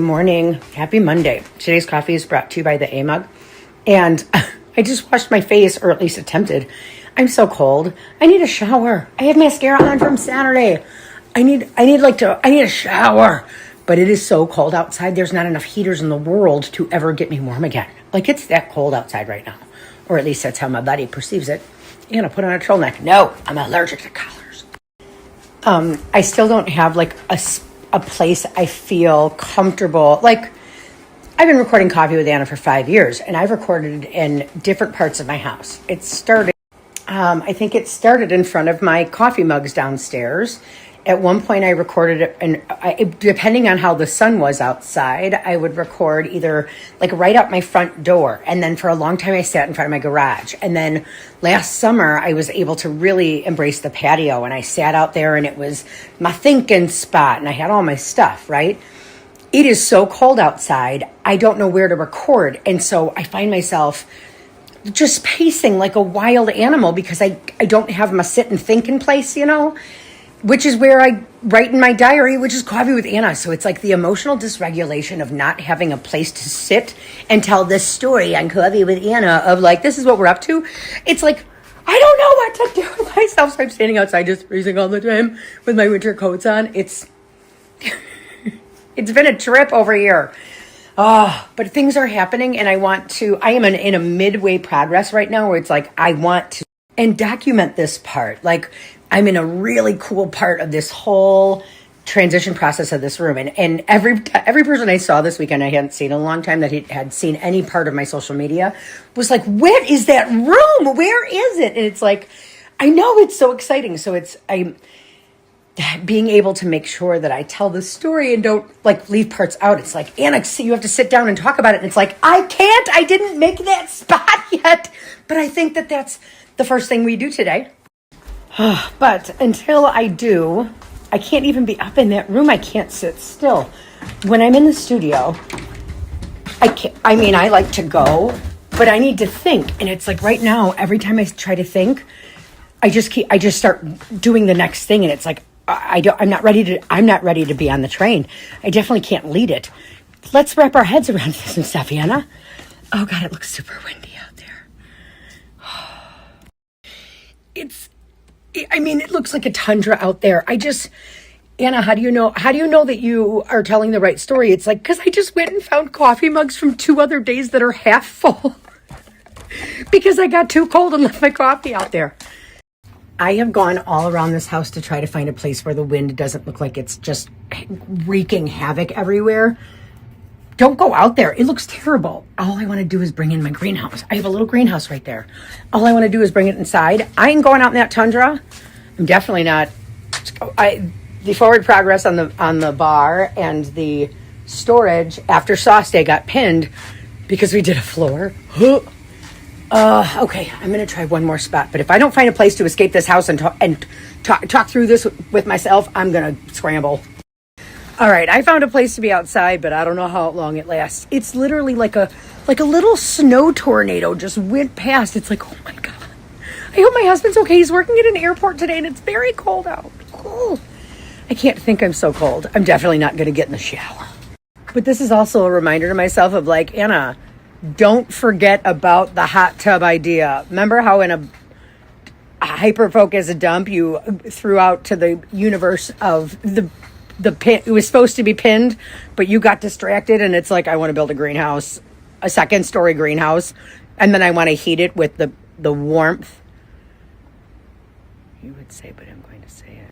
Good morning. Happy Monday. Today's coffee is brought to you by the A Mug. And I just washed my face, or at least attempted. I'm so cold. I need a shower. I have mascara on from Saturday. I need a shower. But it is so cold outside. There's not enough heaters in the world to ever get me warm again. Like, it's that cold outside right now. Or at least that's how my body perceives it. And I put on a turtleneck. No, I'm allergic to collars. I still don't have like a place I feel comfortable. Like, I've been recording Coffee with Anna for 5 years, and I've recorded in different parts of my house. I think it started in front of my coffee mugs downstairs. At one point I recorded it, and depending on how the sun was outside, I would record either like right out my front door. And then for a long time I sat in front of my garage. And then last summer I was able to really embrace the patio, and I sat out there, and it was my thinking spot, and I had all my stuff, right? It is so cold outside, I don't know where to record. And so I find myself just pacing like a wild animal because I don't have my sit and think in place, which is where I write in my diary, which is Coffee with Anna. So it's like the emotional dysregulation of not having a place to sit and tell this story on Coffee with Anna of like, this is what we're up to. It's like, I don't know what to do with myself. So I'm standing outside just freezing all the time with my winter coats on. It's been a trip over here. But things are happening, and I am in a midway progress right now where it's like, I want to and document this part. Like, I'm in a really cool part of this whole transition process of this room. And every person I saw this weekend I hadn't seen in a long time that had seen any part of my social media was like, where is that room? Where is it? And it's like, I know it's so exciting. So I'm being able to make sure that I tell the story and don't like leave parts out. It's like, Anna, you have to sit down and talk about it. And it's like, I didn't make that spot yet. But I think that that's the first thing we do today. But until I do, I can't even be up in that room. I can't sit still. When I'm in the studio, I like to go, but I need to think. And it's like right now, every time I try to think, I just start doing the next thing. And it's like, I'm not ready to be on the train. I definitely can't lead it. Let's wrap our heads around this and stuff, Anna. Oh God, it looks super windy out there. It looks like a tundra out there. Anna, how do you know that you are telling the right story? It's like, because I just went and found coffee mugs from 2 other days that are half full because I got too cold and left my coffee out there. I have gone all around this house to try to find a place where the wind doesn't look like it's just wreaking havoc everywhere. Don't go out there. It looks terrible. All I want to do is bring in my greenhouse. I have a little greenhouse right there. All I want to do is bring it inside. I ain't going out in that tundra. I'm definitely not. The forward progress on the bar and the storage after sauce day got pinned because we did a floor. Okay, I'm going to try one more spot. But if I don't find a place to escape this house and talk through this with myself, I'm going to scramble. All right, I found a place to be outside, but I don't know how long it lasts. It's literally like a little snow tornado just went past. It's like, oh my God. I hope my husband's okay. He's working at an airport today, and it's very cold out. Cold. I can't think I'm so cold. I'm definitely not going to get in the shower. But this is also a reminder to myself of like, Anna, don't forget about the hot tub idea. Remember how in a hyper-focused dump you threw out to the universe of the pin? It was supposed to be pinned, but you got distracted, and it's like, I want to build a greenhouse, a 2nd-story greenhouse, and then I want to heat it with the warmth. You would say, but I'm going to say it.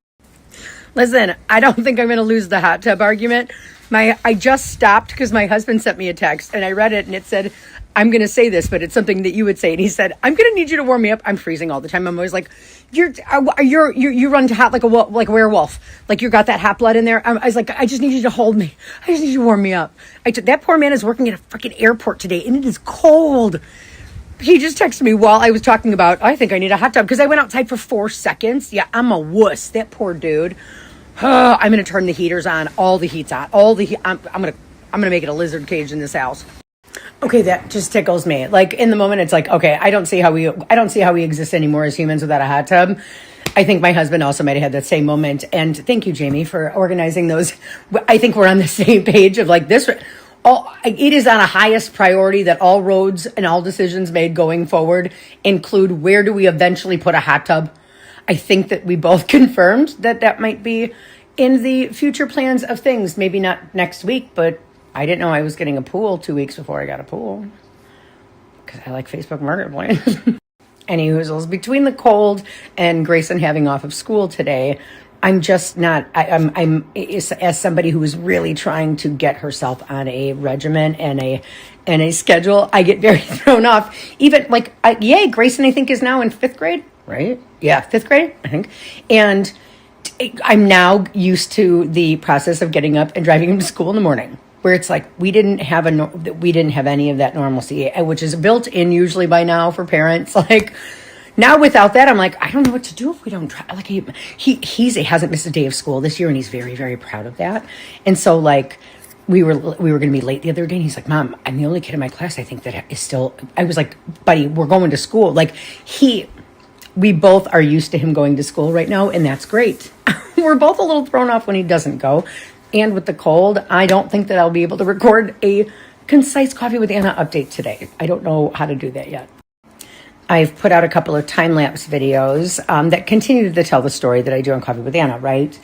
Listen, I don't think I'm going to lose the hot tub argument. I just stopped because my husband sent me a text, and I read it, and it said, I'm going to say this, but it's something that you would say. And he said, I'm going to need you to warm me up. I'm freezing all the time. I'm always like, you run hot like a werewolf. Like you got that hot blood in there. I was like, I just need you to hold me. I just need you to warm me up. That poor man is working at a freaking airport today, and it is cold. He just texted me while I was talking about, I think I need a hot tub because I went outside for 4 seconds. Yeah, I'm a wuss. That poor dude. I'm going to turn the heaters on. All the heat's on. I'm going to make it a lizard cage in this house. Okay, that just tickles me. Like in the moment, it's like, okay, I don't see how we exist anymore as humans without a hot tub. I think my husband also might have had that same moment. And thank you, Jamie, for organizing those. I think we're on the same page of like this. It is on a highest priority that all roads and all decisions made going forward include where do we eventually put a hot tub. I think that we both confirmed that that might be in the future plans of things. Maybe not next week, but I didn't know I was getting a pool 2 weeks before I got a pool because I like Facebook Marketplace. Any hoozles, between the cold and Grayson having off of school today, I'm just not, I'm as somebody who is really trying to get herself on a regimen and a schedule, I get very thrown off. Even like, Grayson, I think, is now in 5th grade, right? Yeah, 5th grade, I think. And I'm now used to the process of getting up and driving him to school in the morning, where it's like we didn't have any of that normalcy, which is built in usually by now for parents. Like now without that, I'm like, I don't know what to do if we don't try. Like he hasn't missed a day of school this year, and he's very, very proud of that. And so like we were going to be late the other day, and he's like, Mom, I'm the only kid in my class I think that is still. I was like, buddy, we're going to school. Like we both are used to him going to school right now, and that's great. We're both a little thrown off when he doesn't go. And with the cold, I don't think that I'll be able to record a concise Coffee with Anna update today. I don't know how to do that yet. I've put out a couple of time-lapse videos that continue to tell the story that I do on Coffee with Anna, right?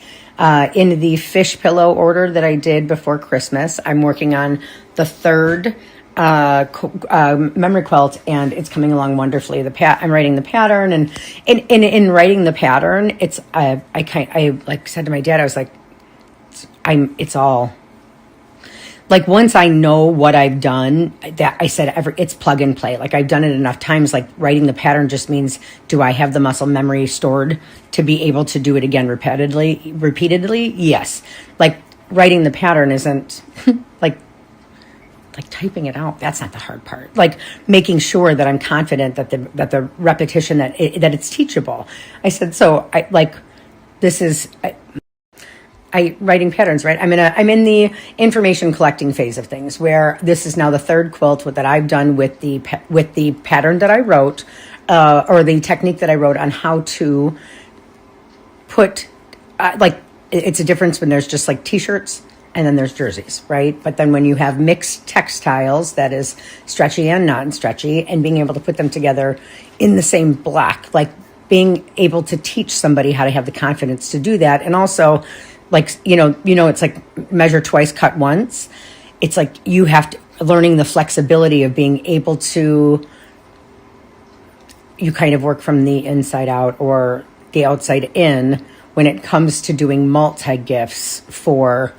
In the fish pillow order that I did before Christmas, I'm working on the 3rd memory quilt, and it's coming along wonderfully. I'm writing the pattern, and in writing the pattern, it's I like said to my dad, I was like, it's all like once I know what I've done, that I said it's plug and play. Like I've done it enough times. Like writing the pattern just means, do I have the muscle memory stored to be able to do it again repeatedly? Yes. Like writing the pattern isn't like typing it out. That's not the hard part. Like making sure that I'm confident that the repetition that it's teachable. I said, so I like this is. Writing patterns, right? I'm in the information collecting phase of things, where this is now the 3rd quilt that I've done with the pattern that I wrote, or the technique that I wrote on how to put, like it's a difference when there's just like t-shirts and then there's jerseys, right? But then when you have mixed textiles, that is stretchy and non-stretchy, and being able to put them together in the same block, like being able to teach somebody how to have the confidence to do that, and also. Like, it's like measure twice, cut once. It's like you have to learning the flexibility of being able to, you kind of work from the inside out or the outside in when it comes to doing multi-gifts for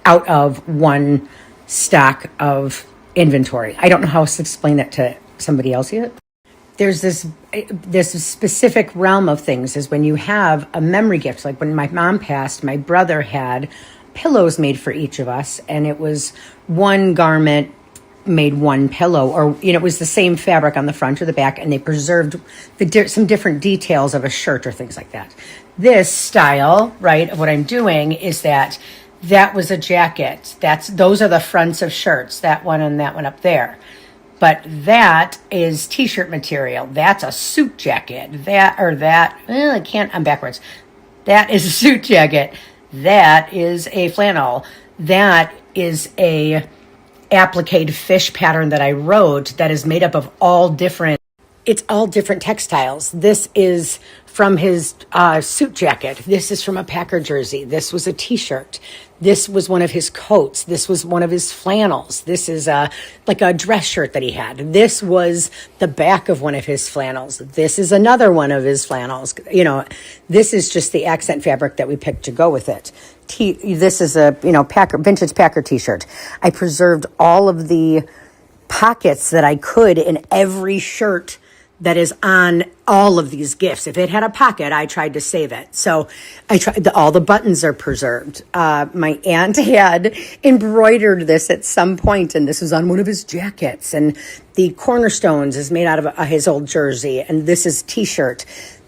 out of one stock of inventory. I don't know how to explain that to somebody else yet. There's this specific realm of things is when you have a memory gift. Like when my mom passed, my brother had pillows made for each of us, and it was one garment made one pillow, or it was the same fabric on the front or the back, and they preserved some different details of a shirt or things like that. This style, right, of what I'm doing is that was a jacket. Those are the fronts of shirts, that one and that one up there. But that is t-shirt material. That's a suit jacket. I'm backwards. That is a suit jacket. That is a flannel. That is a appliqué fish pattern that I wrote that is made up of all different textiles. This is from his suit jacket. This is from a Packer jersey. This was a t-shirt. This was one of his coats. This was one of his flannels. This is like a dress shirt that he had. This was the back of one of his flannels. This is another one of his flannels. This is just the accent fabric that we picked to go with it. This is a vintage Packer t-shirt. I preserved all of the pockets that I could in every shirt that is on all of these gifts. If it had a pocket, I tried to save it. So all the buttons are preserved. My aunt had embroidered this at some point, and this was on one of his jackets. And the cornerstones is made out of his old jersey, and this is t-shirt.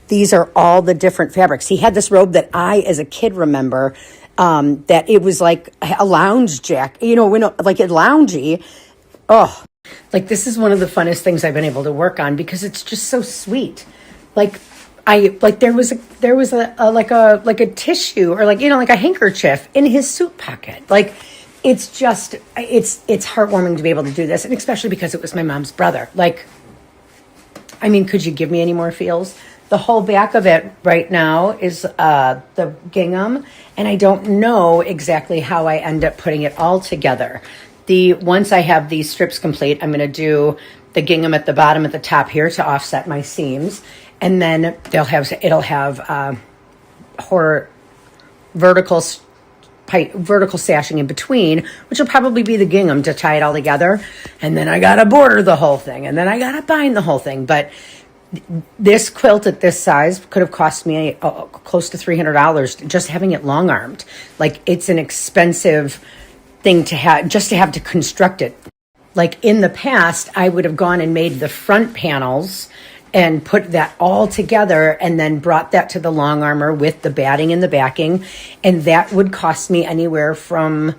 These are all the different fabrics. He had this robe that I, as a kid, remember, that it was like a lounge jacket, like a loungy. Oh, like this is one of the funnest things I've been able to work on because it's just so sweet. there was a tissue or like a handkerchief in his suit pocket. Like, it's heartwarming to be able to do this, and especially because it was my mom's brother. Like, I mean, could you give me any more feels? The whole back of it right now is the gingham, and I don't know exactly how I end up putting it all together. Once I have these strips complete, I'm going to do the gingham at the bottom, at the top here to offset my seams, and then it'll have vertical sashing in between, which will probably be the gingham to tie it all together. And then I gotta border the whole thing, and then I gotta bind the whole thing. But this quilt at this size could have cost me close to $300 just having it long armed. Like, it's an expensive thing to have, just to have to construct it. Like, in the past, I would have gone and made the front panels and put that all together and then brought that to the long armor with the batting and the backing. And that would cost me anywhere from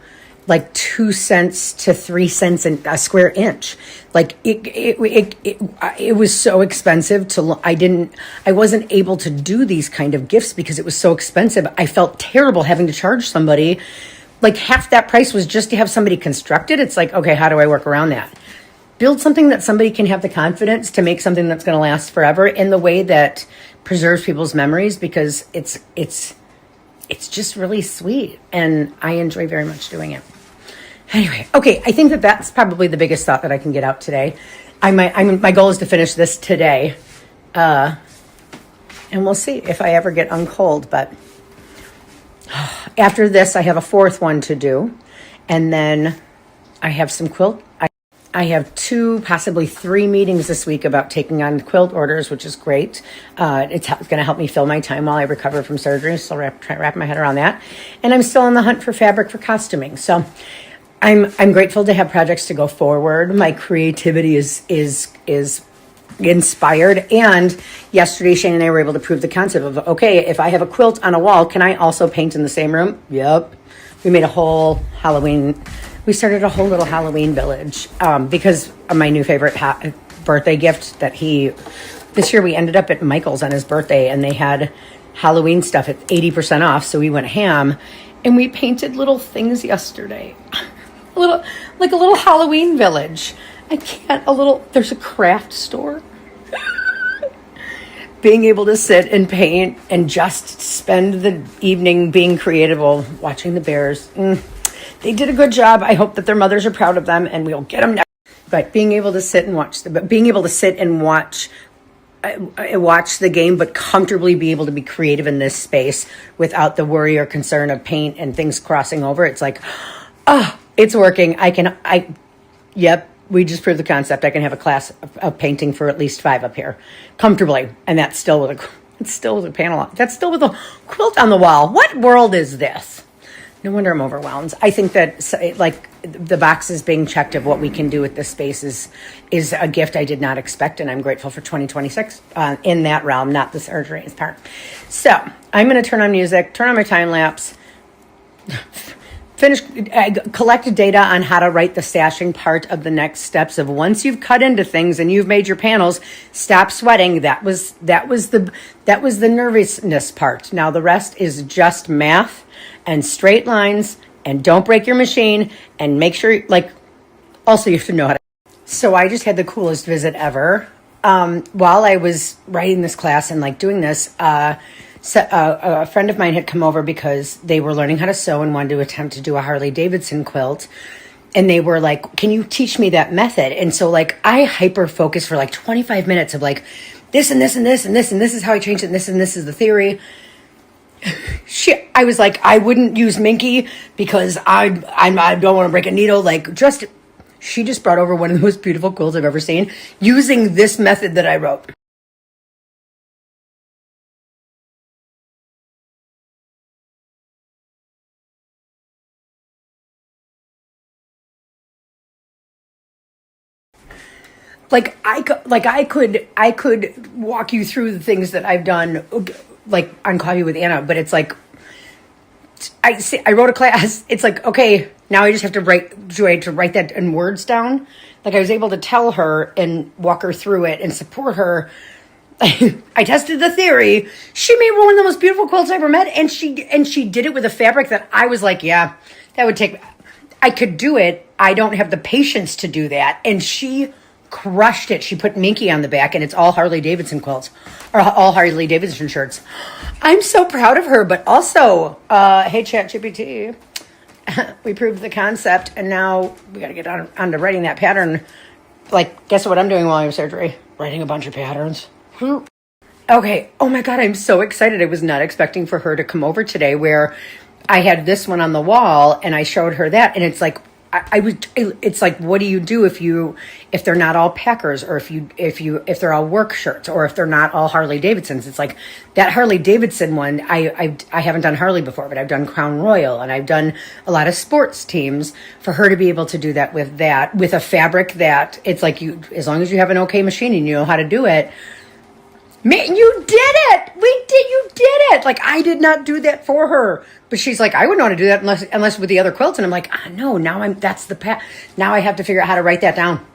like 2 cents to 3 cents a square inch. Like, it was so expensive I wasn't able to do these kind of gifts because it was so expensive. I felt terrible having to charge somebody. Like, half that price was just to have somebody construct it. It's like, okay, how do I work around that? Build something that somebody can have the confidence to make something that's going to last forever in the way that preserves people's memories, because it's just really sweet, and I enjoy very much doing it. Anyway, okay, I think that's probably the biggest thought that I can get out today. My goal is to finish this today, and we'll see if I ever get uncold. But after this, I have a fourth one to do, and then I have some quilt. I have 2, possibly 3 meetings this week about taking on quilt orders, which is great. It's going to help me fill my time while I recover from surgery. So try to wrap my head around that. And I'm still on the hunt for fabric for costuming. So I'm grateful to have projects to go forward. My creativity is inspired. And yesterday, Shane and I were able to prove the concept of, okay, if I have a quilt on a wall, can I also paint in the same room? Yep. We made a whole Halloween. We started a whole little Halloween village because of my new favorite birthday gift this year we ended up at Michael's on his birthday, and they had Halloween stuff at 80% off. So we went ham and we painted little things yesterday. a little Halloween village. There's a craft store. Being able to sit and paint and just spend the evening being creative while watching the bears. They did a good job. I hope that their mothers are proud of them, and we'll get them next. But being able to sit and watch the game, but comfortably be able to be creative in this space without the worry or concern of paint and things crossing over. It's like, it's working. Yep. We just proved the concept. I can have a class of painting for at least 5 up here comfortably. And that's still with a panel. That's still with a quilt on the wall. What world is this? No wonder I'm overwhelmed. I think that like the boxes being checked of what we can do with this space is a gift I did not expect, and I'm grateful for 2026 in that realm, not the surgery part. So I'm going to turn on music, turn on my time lapse, collect data on how to write the stashing part of the next steps of once you've cut into things and you've made your panels, stop sweating. That was the nervousness part. Now the rest is just math and straight lines, and don't break your machine, and make sure, also you have to know how to. So I just had the coolest visit ever. While I was writing this class and doing this, a friend of mine had come over because they were learning how to sew and wanted to attempt to do a Harley Davidson quilt. And they were like, can you teach me that method? And so I hyper focused for 25 minutes of this and this and this and this, and this is how I changed it, and this is the theory. Shit, I was like, I wouldn't use Minky because I don't want to break a needle. She just brought over one of the most beautiful quilts I've ever seen using this method that I wrote. I could walk you through the things that I've done on Coffee with Anna, but it's I wrote a class. It's okay, now I just have to write that in words down. I was able to tell her and walk her through it and support her I tested the theory. She made one of the most beautiful quilts I ever met, and she did it with a fabric that I was like, yeah, that would take. I could do it. I don't have the patience to do that, and she crushed it. She put Minky on the back, and it's all Harley Davidson quilts, or all Harley Davidson shirts. I'm so proud of her, but also, hey, ChatGPT, we proved the concept, and now we got to get on to writing that pattern. Like, guess what I'm doing while I have surgery? Writing a bunch of patterns. Okay. Oh my God, I'm so excited. I was not expecting for her to come over today, where I had this one on the wall and I showed her that, and it's like, it's like, what do you do if they're not all Packers, or if they're all work shirts, or if they're not all Harley Davidsons? It's like that Harley Davidson one. I haven't done Harley before, but I've done Crown Royal, and I've done a lot of sports teams. For her to be able to do that with a fabric that it's like, you, as long as you have an okay machine and you know how to do it. Man, you did it! You did it! Like, I did not do that for her. But she's like, I wouldn't want to do that unless with the other quilts. And I'm like, no, now that's the now I have to figure out how to write that down.